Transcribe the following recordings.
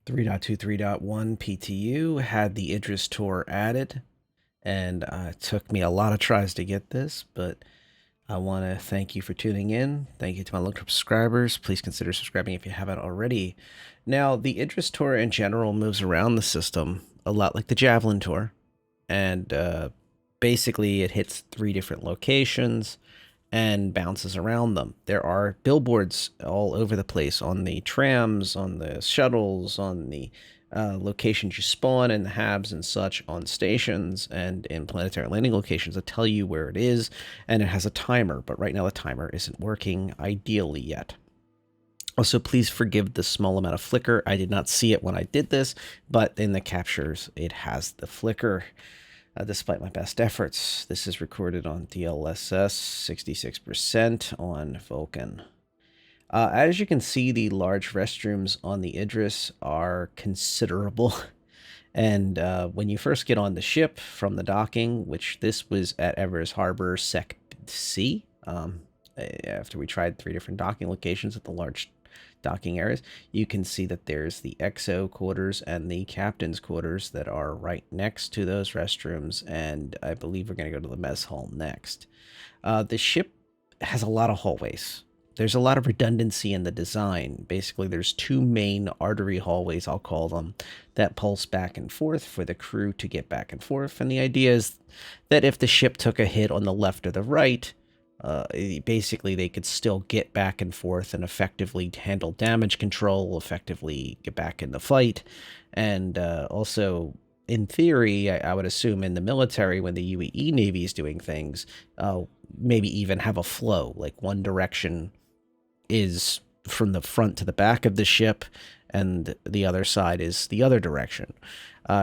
3.2.3.1 PTU had the Idris tour added, and it took me a lot of tries to get this, but I want to thank you for tuning in. Thank you to my long-term subscribers. Please consider subscribing if you haven't already. Now, the Idris tour in general moves around the system a lot like the Javelin tour, and basically it hits 3 different locations and bounces around them. There are billboards all over the place on the trams, on the shuttles, on the locations you spawn in the habs and such, on stations and in planetary landing locations that tell you where it is, and it has a timer, but right now the timer isn't working ideally yet. Also, please forgive the small amount of flicker. I did not see it when I did this, but in the captures it has the flicker. Despite my best efforts, this is recorded on DLSS 66% on Vulcan. As you can see, the large restrooms on the Idris are considerable. And when you first get on the ship from the docking, which this was at Evers Harbor Sec C, after we tried 3 different docking locations at the large docking areas, you can see that there's the XO quarters and the captain's quarters that are right next to those restrooms, and I believe we're going to go to the mess hall next. The ship has a lot of hallways. There's a lot of redundancy in the design. Basically, there's 2 main artery hallways, I'll call them, that pulse back and forth for the crew to get back and forth. And the idea is that if the ship took a hit on the left or the right, basically they could still get back and forth and effectively handle damage control, effectively get back in the fight. And also, in theory, I would assume in the military, when the UEE Navy is doing things, maybe even have a flow, like one direction is from the front to the back of the ship, and the other side is the other direction.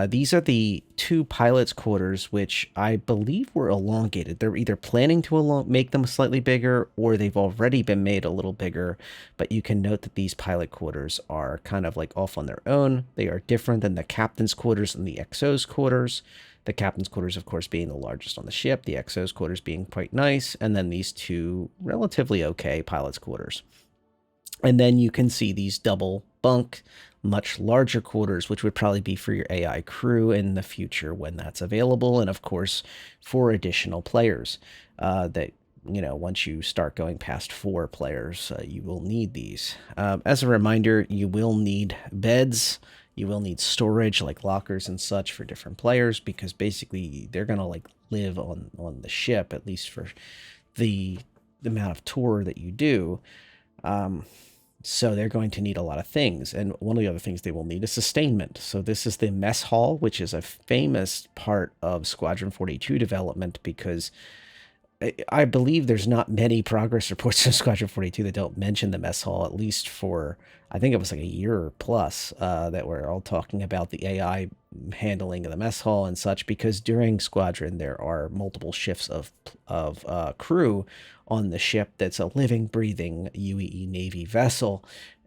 These are the 2 pilots' quarters, which I believe were elongated. They're either planning to make them slightly bigger, or they've already been made a little bigger. But you can note that these pilot quarters are kind of like off on their own. They are different than the captain's quarters and the XO's quarters. The captain's quarters, of course, being the largest on the ship, the XO's quarters being quite nice, and then these 2 relatively okay pilots' quarters. And then you can see these double bunk, much larger quarters, which would probably be for your AI crew in the future when that's available. And of course, for additional players that, once you start going past 4 players, you will need these. As a reminder, you will need beds. You will need storage like lockers and such for different players, because basically they're going to like live on the ship, at least for the amount of tour that you do. So they're going to need a lot of things. And one of the other things they will need is sustainment. So this is the mess hall, which is a famous part of Squadron 42 development, because I believe there's not many progress reports in Squadron 42 that don't mention the mess hall, at least for, I think it was like a year plus, that we're all talking about the AI handling of the mess hall and such, because during Squadron there are multiple shifts of crew on the ship that's a living, breathing UEE Navy vessel,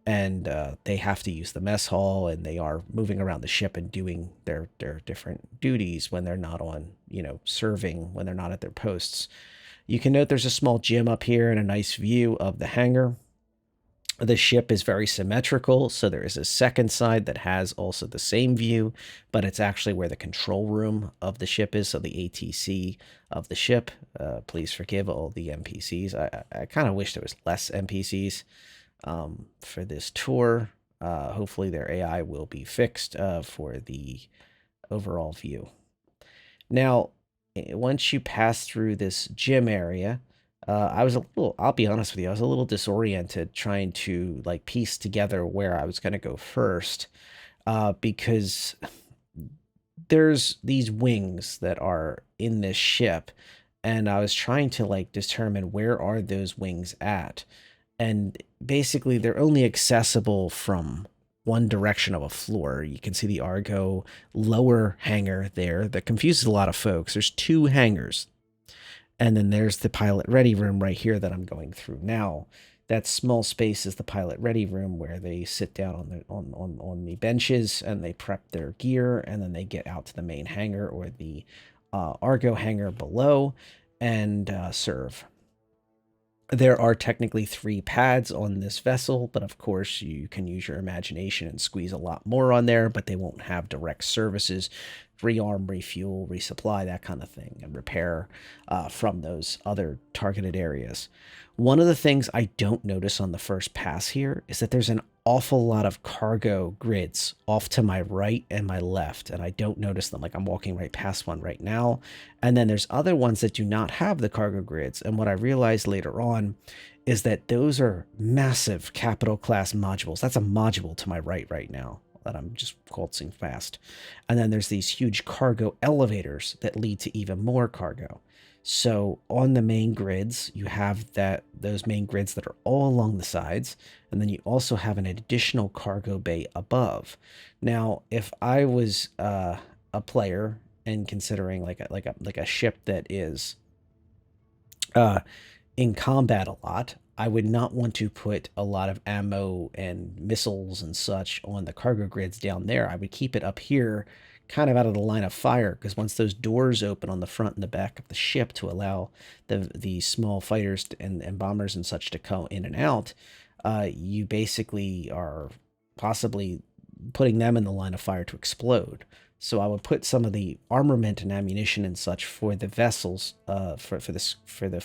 and they have to use the mess hall, and they are moving around the ship and doing their different duties when they're not on, serving, when they're not at their posts. You can note there's a small gym up here and a nice view of the hangar. The ship is very symmetrical, so there is a second side that has also the same view, but it's actually where the control room of the ship is, so the ATC of the ship. Please forgive all the NPCs. I kind of wish there was less NPCs for this tour. Hopefully their AI will be fixed for the overall view. Now, once you pass through this gym area, I'll be honest with you, I was a little disoriented trying to like piece together where I was going to go first, because there's these wings that are in this ship, and I was trying to like determine where are those wings at. And basically they're only accessible from one direction of a floor. You can see the Argo lower hangar there that confuses a lot of folks. There's 2 hangars, and then there's the pilot ready room right here that I'm going through now. That small space is the pilot ready room, where they sit down on the benches and they prep their gear, and then they get out to the main hangar or the Argo hangar below and serve. There are technically 3 pads on this vessel, but of course you can use your imagination and squeeze a lot more on there, but they won't have direct services, rearm, refuel, resupply, that kind of thing, and repair from those other targeted areas. One of the things I don't notice on the first pass here is that there's an awful lot of cargo grids off to my right and my left, and I don't notice them. Like, I'm walking right past one right now, and then there's other ones that do not have the cargo grids. And what I realized later on is that those are massive capital class modules. That's a module to my right now that I'm just waltzing fast. And then there's these huge cargo elevators that lead to even more cargo. So on the main grids, you have those main grids that are all along the sides, and then you also have an additional cargo bay above. Now, if I was a player and considering like a ship that is in combat a lot, I would not want to put a lot of ammo and missiles and such on the cargo grids down there. I would keep it up here, kind of out of the line of fire, because once those doors open on the front and the back of the ship to allow the small fighters and bombers and such to come in and out, you basically are possibly putting them in the line of fire to explode. So I would put some of the armament and ammunition and such for the vessels, for the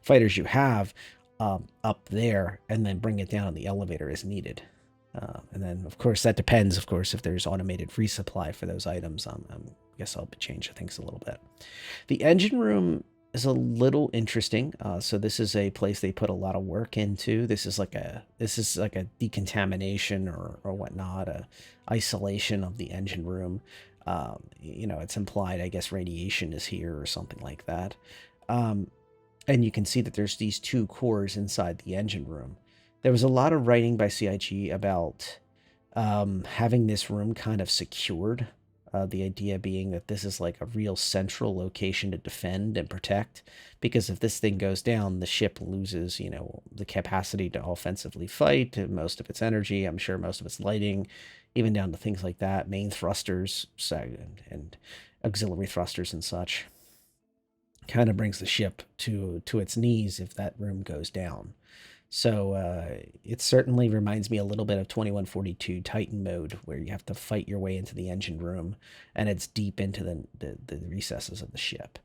fighters you have, up there, and then bring it down on the elevator as needed. And then, of course, that depends, of course, if there's automated resupply for those items. I guess I'll change things a little bit. The engine room is a little interesting. So this is a place they put a lot of work into. This is like a decontamination or whatnot, a isolation of the engine room. It's implied, I guess, radiation is here or something like that. And you can see that there's these 2 cores inside the engine room. There was a lot of writing by CIG about having this room kind of secured. The idea being that this is like a real central location to defend and protect, because if this thing goes down, the ship loses, the capacity to offensively fight, most of its energy, I'm sure most of its lighting, even down to things like that, main thrusters and auxiliary thrusters and such. Kind of brings the ship to its knees if that room goes down. So it certainly reminds me a little bit of 2142 Titan mode, where you have to fight your way into the engine room, and it's deep into the recesses of the ship.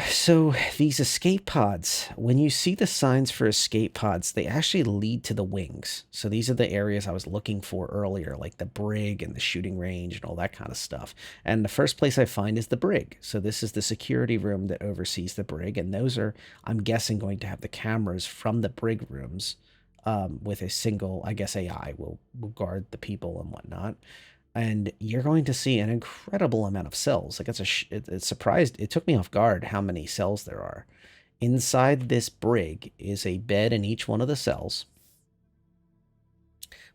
So these escape pods, when you see the signs for escape pods, they actually lead to the wings. So these are the areas I was looking for earlier, like the brig and the shooting range and all that kind of stuff. And the first place I find is the brig. So this is the security room that oversees the brig. And those are, I'm guessing, going to have the cameras from the brig rooms, with a single, I guess, AI will guard the people and whatnot. And you're going to see an incredible amount of cells. Like, it's surprised. It took me off guard how many cells there are. Inside this brig is a bed in each one of the cells.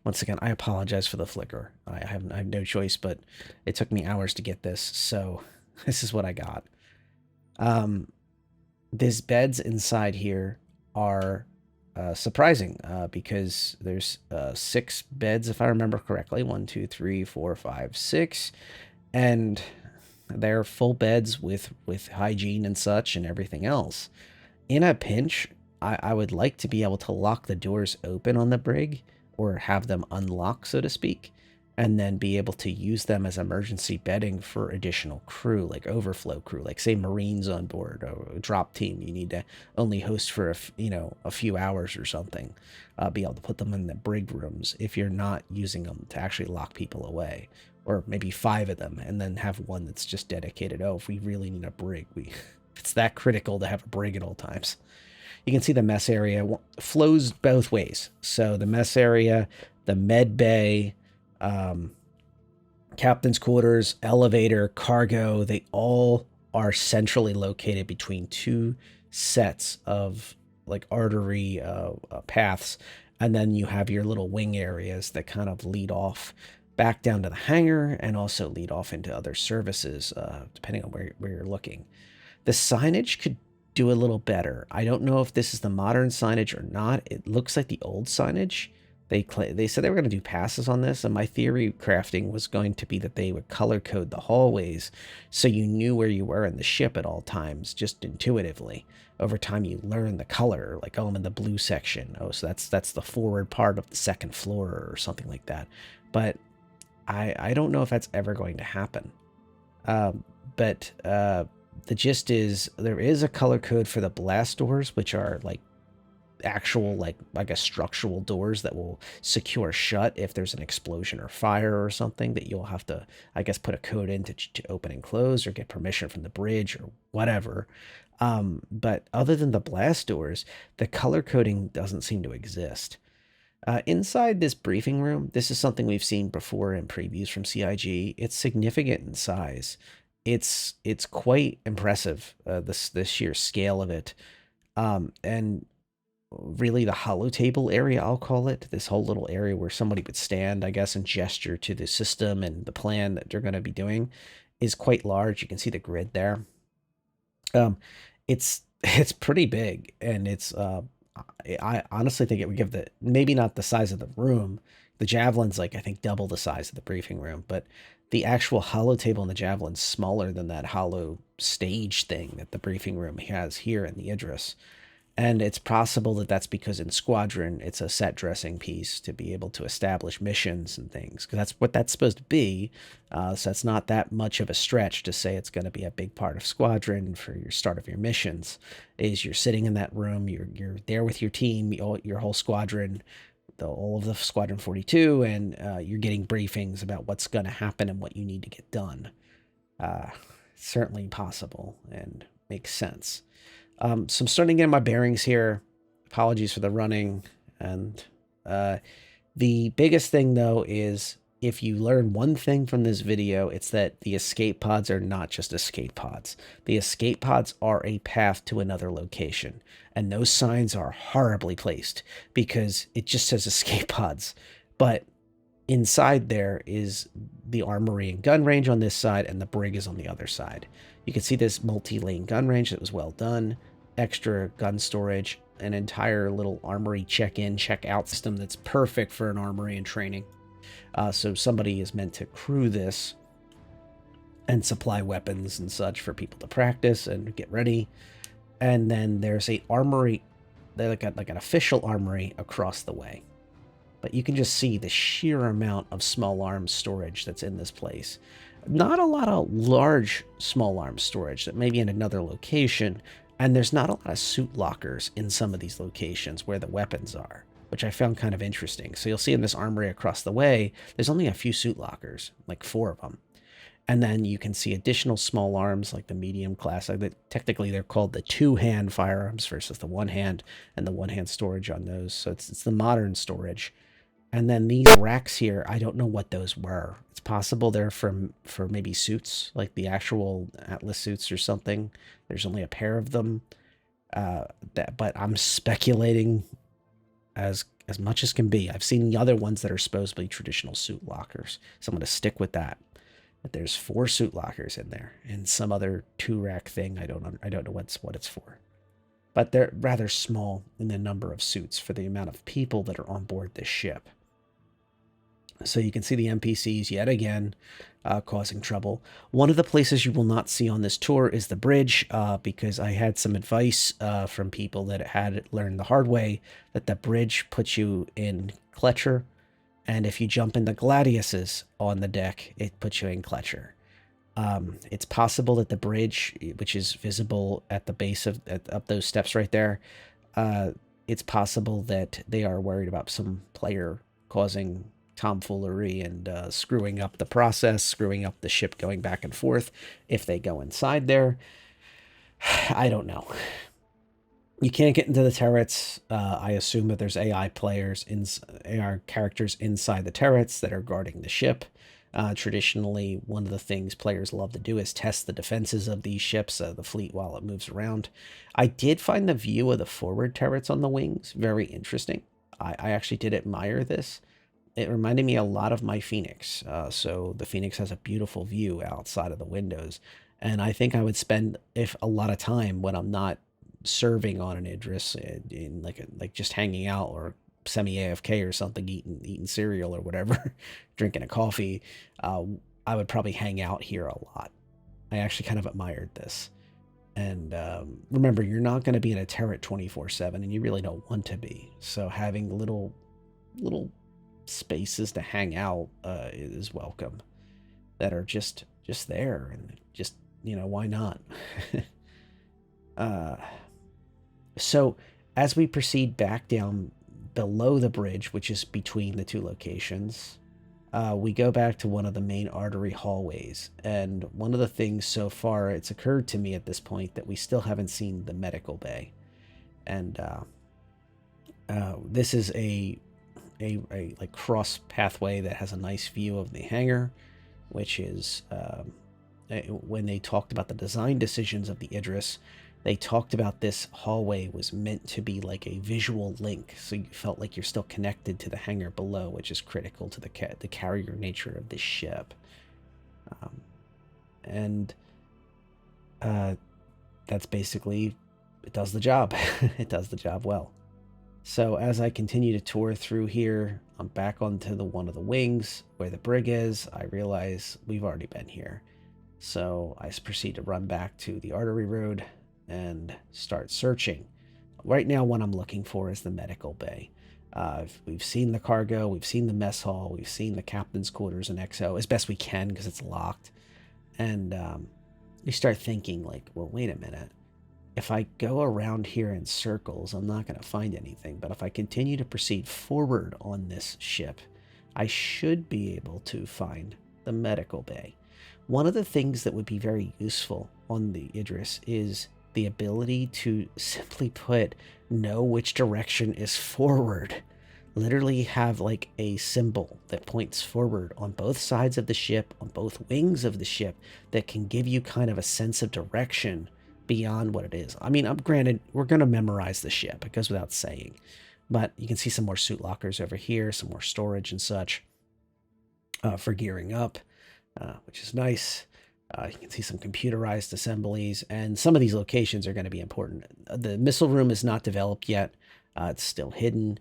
Once again, I apologize for the flicker. I have no choice, but it took me hours to get this, so this is what I got. These beds inside here are surprising, because there's 6 beds, if I remember correctly. 1, 2, 3, 4, 5, 6, and they're full beds with hygiene and such and everything else. In a pinch, I would like to be able to lock the doors open on the brig, or have them unlock, so to speak, and then be able to use them as emergency bedding for additional crew, like overflow crew, like say Marines on board, or a drop team you need to only host for a few hours or something. Be able to put them in the brig rooms if you're not using them to actually lock people away, or maybe 5 of them, and then have one that's just dedicated. Oh, if we really need a brig, it's that critical to have a brig at all times. You can see the mess area flows both ways. So the mess area, the med bay, captain's quarters, elevator, cargo, they all are centrally located between 2 sets of like artery paths. And then you have your little wing areas that kind of lead off back down to the hangar, and also lead off into other services, depending on where you're looking. The signage could do a little better. I don't know if this is the modern signage or not. It looks like the old signage. They said they were going to do passes on this, and my theory crafting was going to be that they would color code the hallways so you knew where you were in the ship at all times, just intuitively. Over time, you learn the color, like, oh, I'm in the blue section. Oh, so that's the forward part of the second floor or something like that. But I don't know if that's ever going to happen. But the gist is there is a color code for the blast doors, which are like actual like I guess structural doors that will secure shut if there's an explosion or fire or something, that you'll have to, I guess, put a code in to open and close or get permission from the bridge or whatever. But other than the blast doors, the color coding doesn't seem to exist. Inside this briefing room, this is something we've seen before in previews from CIG. It's significant in size. It's quite impressive, the sheer scale of it. And really the hollow table area, I'll call it, this whole little area where somebody would stand, I guess, and gesture to the system and the plan that they're going to be doing, is quite large. You can see the grid there. It's pretty big, and I honestly think it would give the, maybe not the size of the room. The javelin's like, I think, double the size of the briefing room, but the actual hollow table and the javelin's smaller than that hollow stage thing that the briefing room has here in the Idris. And it's possible that that's because in Squadron, it's a set dressing piece to be able to establish missions and things, because that's what that's supposed to be. So it's not that much of a stretch to say it's going to be a big part of Squadron for your start of your missions. Is you're sitting in that room, you're there with your team, your whole squadron, all of the Squadron 42, and you're getting briefings about what's going to happen and what you need to get done. Certainly possible and makes sense. So I'm starting to get my bearings here. Apologies for the running. And the biggest thing, though, is if you learn one thing from this video, it's that the escape pods are not just escape pods. The escape pods are a path to another location. And those signs are horribly placed because it just says escape pods. But inside there is the armory and gun range on this side, and the brig is on the other side. You can see this multi-lane gun range that was well done, extra gun storage, an entire little armory check-in, check-out system that's perfect for an armory and training. So somebody is meant to crew this and supply weapons and such for people to practice and get ready. And then there's a armory, like an official armory across the way. But you can just see the sheer amount of small arms storage that's in this place. Not a lot of large small arms storage that may be in another location, and there's not a lot of suit lockers in some of these locations where the weapons are, which I found kind of interesting. So you'll see in this armory across the way, there's only a few suit lockers, like 4 of them. And then you can see additional small arms like the medium class. Technically, they're called the 2-hand firearms versus the 1-hand, and the 1-hand storage on those. So it's the modern storage. And then these racks here, I don't know what those were. It's possible they're for maybe suits, like the actual Atlas suits or something. There's only a pair of them. But I'm speculating as much as can be. I've seen the other ones that are supposed to be traditional suit lockers, so I'm going to stick with that. But there's 4 suit lockers in there, and some other 2-rack thing. I don't know what it's for. But they're rather small in the number of suits for the amount of people that are on board this ship. So you can see the NPCs yet again causing trouble. One of the places you will not see on this tour is the bridge, because I had some advice from people that had learned the hard way that the bridge puts you in Kletcher, and if you jump in the Gladiuses on the deck, it puts you in Kletcher. It's possible that the bridge, which is visible at the base of up those steps right there, it's possible that they are worried about some player causing tomfoolery and screwing up the process, screwing up the ship going back and forth if they go inside there. I don't know. You can't get into the turrets. I assume that there's AI characters inside the turrets that are guarding the ship. Traditionally, one of the things players love to do is test the defenses of these ships, the fleet, while it moves around. I did find the view of the forward turrets on the wings very interesting. I actually did admire this. It reminded me a lot of my Phoenix. So the Phoenix has a beautiful view outside of the windows. And I think I would spend a lot of time when I'm not serving on an Idris in like just hanging out or semi AFK or something, eating cereal or whatever, drinking a coffee, I would probably hang out here a lot. I actually kind of admired this. And remember, you're not going to be in a turret 24/7, and you really don't want to be. So having little spaces to hang out is welcome, that are just there, and just, why not? uh, so as we proceed back down below the bridge, which is between the two locations, we go back to one of the main artery hallways. And one of the things so far, it's occurred to me at this point that we still haven't seen the medical bay. And this is a like cross pathway that has a nice view of the hangar, which is when they talked about the design decisions of the Idris, they talked about this hallway was meant to be like a visual link, so you felt like you're still connected to the hangar below, which is critical to the carrier nature of this ship. And that's basically, it does the job. It does the job well. So as I continue to tour through here, I'm back onto one of the wings where the brig is. I realize we've already been here. So I proceed to run back to the artery road and start searching. Right now, what I'm looking for is the medical bay. We've seen the cargo, we've seen the mess hall, we've seen the captain's quarters and XO as best we can because it's locked. And you start thinking like, well, wait a minute. If I go around here in circles, I'm not going to find anything. But if I continue to proceed forward on this ship, I should be able to find the medical bay. One of the things that would be very useful on the Idris is the ability to simply know which direction is forward. Literally have like a symbol that points forward on both sides of the ship, on both wings of the ship, that can give you kind of a sense of direction beyond what it is. I mean, granted, we're going to memorize the ship. It goes without saying. But you can see some more suit lockers over here, some more storage and such for gearing up, which is nice. You can see some computerized assemblies, and some of these locations are going to be important. The missile room is not developed yet. It's still hidden.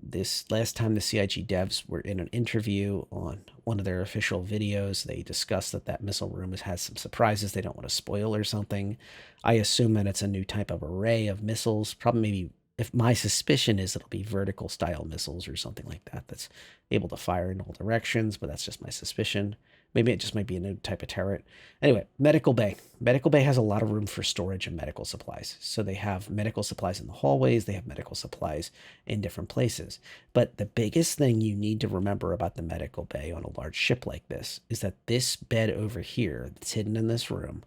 This last time the CIG devs were in an interview on one of their official videos, they discussed that missile room has some surprises they don't want to spoil or something. I assume that it's a new type of array of missiles, probably maybe, if my suspicion is it'll be vertical style missiles or something like that that's able to fire in all directions, but that's just my suspicion. Maybe it just might be a new type of turret. Anyway, medical bay. Medical bay has a lot of room for storage of medical supplies. So they have medical supplies in the hallways. They have medical supplies in different places. But the biggest thing you need to remember about the medical bay on a large ship like this is that this bed over here that's hidden in this room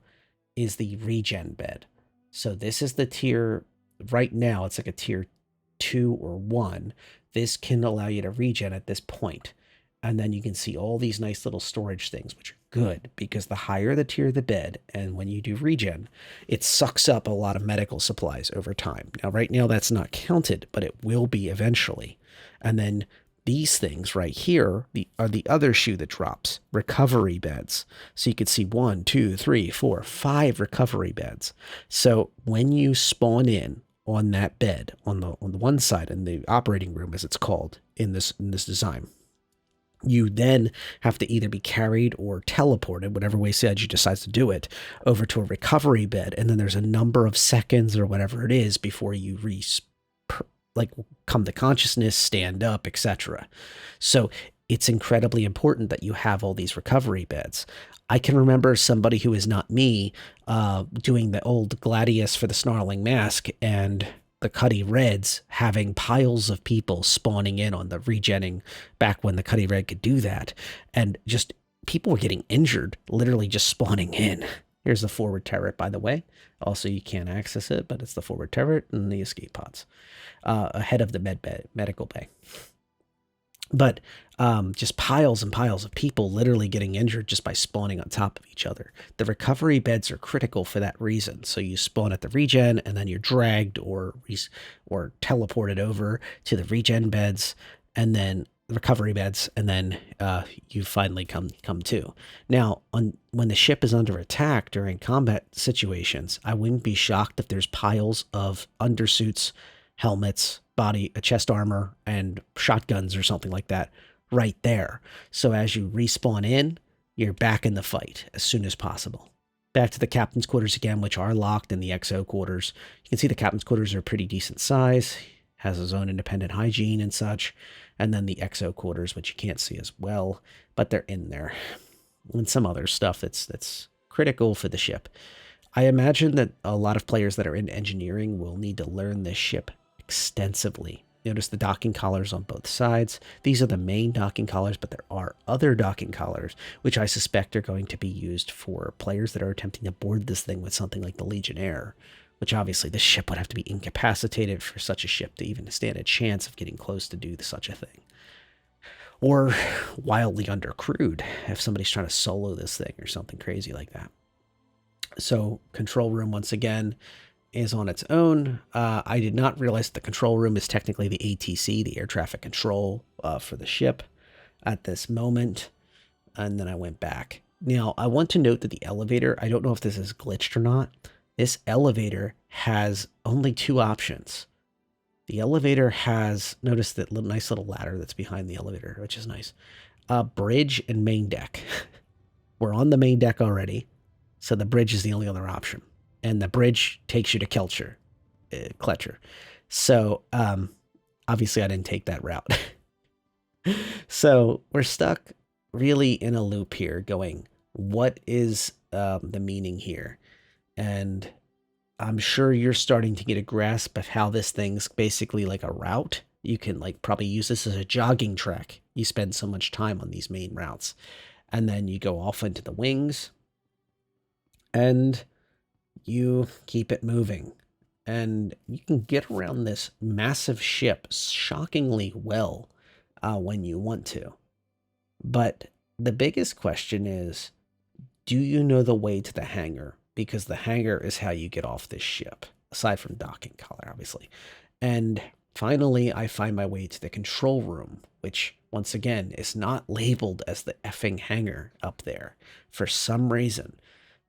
is the regen bed. So this is the tier, right now it's like a tier 2 or 1. This can allow you to regen at this point. And then you can see all these nice little storage things, which are good because the higher the tier of the bed, and when you do regen, it sucks up a lot of medical supplies over time. Now, right now, that's not counted, but it will be eventually. And then these things right here are the other shoe that drops, recovery beds. So you can see 1, 2, 3, 4, 5 recovery beds. So when you spawn in on that bed on the one side, in the operating room, as it's called in this design, you then have to either be carried or teleported, whatever way CIG decides to do it, over to a recovery bed. And then there's a number of seconds or whatever it is before you come to consciousness, stand up, etc. So it's incredibly important that you have all these recovery beds. I can remember somebody who is not me doing the old Gladius for the Snarling Mask and the Cuddy Reds having piles of people spawning in on the regenning back when the Cuddy Red could do that. And just people were getting injured, literally just spawning in. Here's the forward turret, by the way. Also, you can't access it, but it's the forward turret and the escape pods ahead of the medical bay. But just piles and piles of people literally getting injured just by spawning on top of each other. The recovery beds are critical for that reason. So you spawn at the regen, and then you're dragged or teleported over to the regen beds, and then recovery beds, and then you finally come to. Now, when the ship is under attack during combat situations, I wouldn't be shocked if there's piles of undersuits helmets, chest armor, and shotguns or something like that right there. So as you respawn in, you're back in the fight as soon as possible. Back to the captain's quarters again, which are locked in the XO quarters. You can see the captain's quarters are pretty decent size, has his own independent hygiene and such. And then the XO quarters, which you can't see as well, but they're in there. And some other stuff that's critical for the ship. I imagine that a lot of players that are in engineering will need to learn this ship extensively. Notice the docking collars on both sides. These are the main docking collars, but there are other docking collars, which I suspect are going to be used for players that are attempting to board this thing with something like the Legionnaire, which obviously this ship would have to be incapacitated for such a ship to even stand a chance of getting close to do such a thing. Or wildly undercrewed if somebody's trying to solo this thing or something crazy like that. So control room, once again, is on its own. I did not realize the control room is technically the ATC, the air traffic control for the ship at this moment. And then I went back. Now, I want to note that the elevator, I don't know if this is glitched or not. This elevator has only two options. The elevator has, notice that nice little ladder that's behind the elevator, which is nice. Bridge and main deck. We're on the main deck already, so the bridge is the only other option. And the bridge takes you to Kletcher. So, obviously I didn't take that route. So we're stuck really in a loop here going, what is the meaning here? And I'm sure you're starting to get a grasp of how this thing's basically like a route. You can like probably use this as a jogging track. You spend so much time on these main routes. And then you go off into the wings. And you keep it moving. And you can get around this massive ship shockingly well when you want to. But the biggest question is, do you know the way to the hangar? Because the hangar is how you get off this ship, aside from docking collar, obviously. And finally, I find my way to the control room, which, once again, is not labeled as the effing hangar up there for some reason.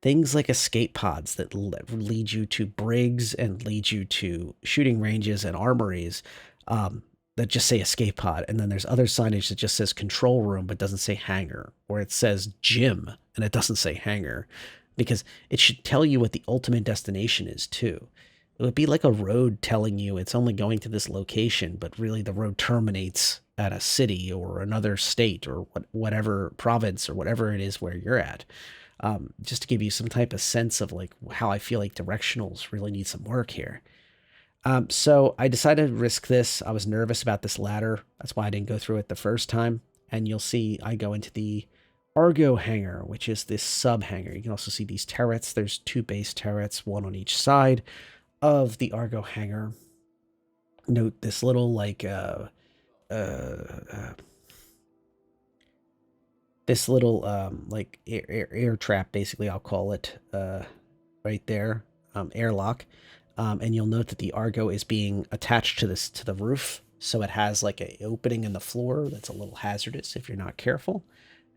Things like escape pods that lead you to brigs and lead you to shooting ranges and armories that just say escape pod. And then there's other signage that just says control room but doesn't say hangar, or it says gym and it doesn't say hangar, because it should tell you what the ultimate destination is too. It would be like a road telling you it's only going to this location, but really the road terminates at a city or another state or whatever province or whatever it is where you're at. Just to give you some type of sense of like how I feel like directionals really need some work here. So I decided to risk this. I was nervous about this ladder. That's why I didn't go through it the first time. And you'll see I go into the Argo hangar, which is this sub hangar. You can also see these turrets. There's two base turrets, one on each side of the Argo hangar. Note this little like this little like air trap, basically I'll call it, right there, airlock. And you'll note that the Argo is being attached to the roof, so it has like an opening in the floor that's a little hazardous if you're not careful.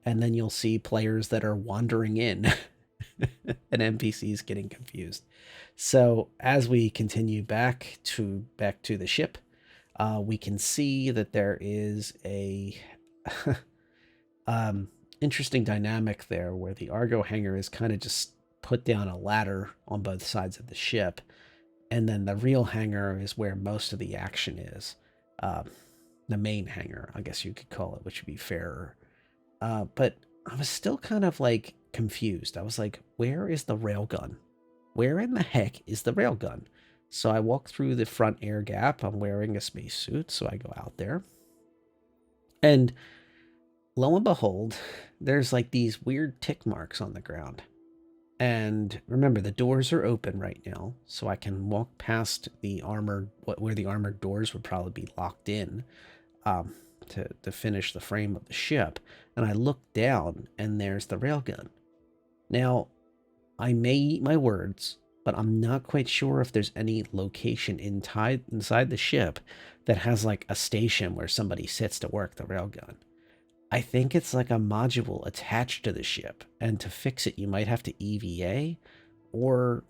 And then you'll see players that are wandering in and NPCs getting confused. So as we continue back to the ship, we can see that there is a interesting dynamic there where the Argo hangar is kind of just put down a ladder on both sides of the ship. And then the real hangar is where most of the action is. The main hangar, I guess you could call it, which would be fairer. But I was still kind of like confused. I was like, where is the railgun? Where in the heck is the railgun? So I walk through the front air gap. I'm wearing a spacesuit, so I go out there. And lo and behold, there's like these weird tick marks on the ground. And remember, the doors are open right now, so I can walk past the armored, where the armored doors would probably be locked in, to finish the frame of the ship. And I look down, and there's the railgun. Now, I may eat my words, but I'm not quite sure if there's any location inside the ship that has like a station where somebody sits to work the railgun. I think it's like a module attached to the ship, and to fix it, you might have to EVA, or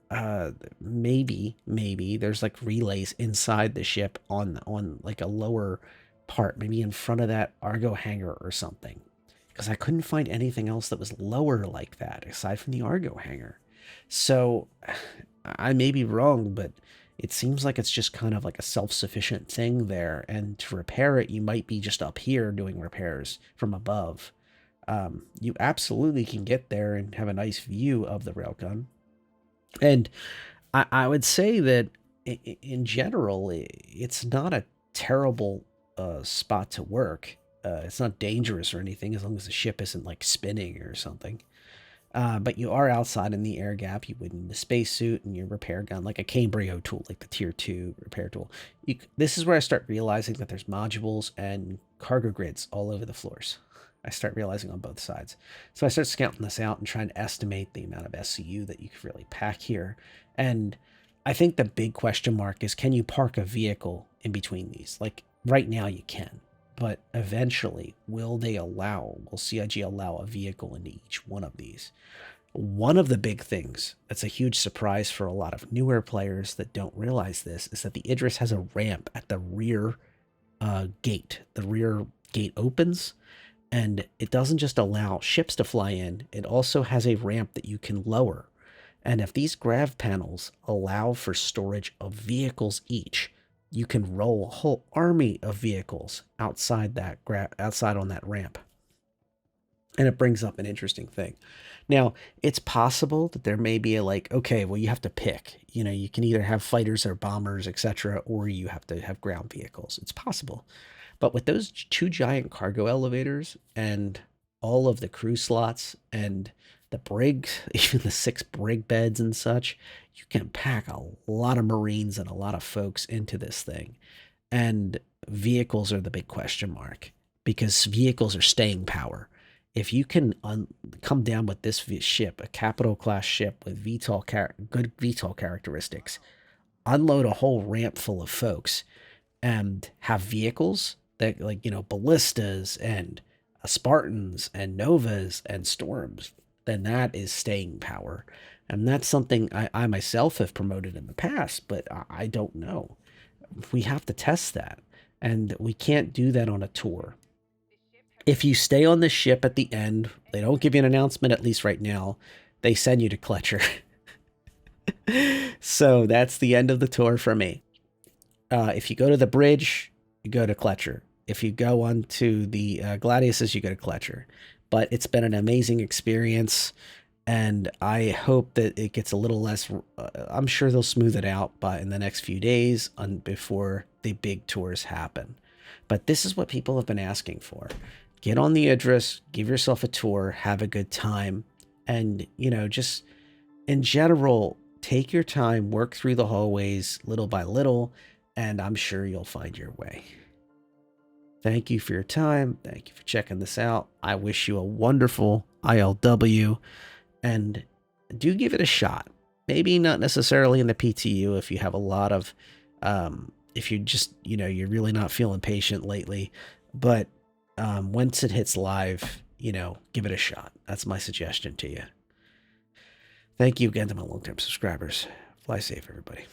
maybe there's like relays inside the ship on like a lower part, maybe in front of that Argo hangar or something. Because I couldn't find anything else that was lower like that aside from the Argo hangar. So I may be wrong, but it seems like it's just kind of like a self-sufficient thing there. And to repair it, you might be just up here doing repairs from above. You absolutely can get there and have a nice view of the railgun. And I would say that in general, it's not a terrible spot to work. It's not dangerous or anything as long as the ship isn't like spinning or something. But you are outside in the air gap. You would need a spacesuit and your repair gun, like a Cambrio tool, like the Tier 2 repair tool. This is where I start realizing that there's modules and cargo grids all over the floors. I start realizing on both sides. So I start scouting this out and trying to estimate the amount of SCU that you could really pack here. And I think the big question mark is, can you park a vehicle in between these? Like right now you can, but eventually will CIG allow a vehicle into each one of these? One of the big things that's a huge surprise for a lot of newer players that don't realize this is that the Idris has a ramp at the rear gate. The rear gate opens, and it doesn't just allow ships to fly in, it also has a ramp that you can lower. And if these grav panels allow for storage of vehicles each, you can roll a whole army of vehicles outside on that ramp. And it brings up an interesting thing. Now, it's possible that there may be okay, well, you have to pick. You can either have fighters or bombers, etc., or you have to have ground vehicles. It's possible. But with those two giant cargo elevators and all of the crew slots and the brig, even the 6 brig beds and such, you can pack a lot of Marines and a lot of folks into this thing. And vehicles are the big question mark, because vehicles are staying power. If you can come down with this ship, a capital class ship with good VTOL characteristics, unload a whole ramp full of folks, and have vehicles that ballistas and Spartans and Novas and Storms, then that is staying power. And that's something I myself have promoted in the past, but I don't know. We have to test that, and we can't do that on a tour. If you stay on the ship at the end, they don't give you an announcement, at least right now. They send you to Kletcher. So that's the end of the tour for me. If you go to the bridge, you go to Kletcher. If you go on to the Gladiuses, you go to Kletcher. But it's been an amazing experience, and I hope that it gets a little less. I'm sure they'll smooth it out in the next few days before the big tours happen. But this is what people have been asking for. Get on the Idris, give yourself a tour, have a good time, and just in general, take your time, work through the hallways little by little, and I'm sure you'll find your way. Thank you for your time. Thank you for checking this out. I wish you a wonderful ILW, and do give it a shot. Maybe not necessarily in the PTU if you have a lot of, if you just, you're really not feeling patient lately, but once it hits live, give it a shot. That's my suggestion to you. Thank you again to my long-term subscribers. Fly safe, everybody.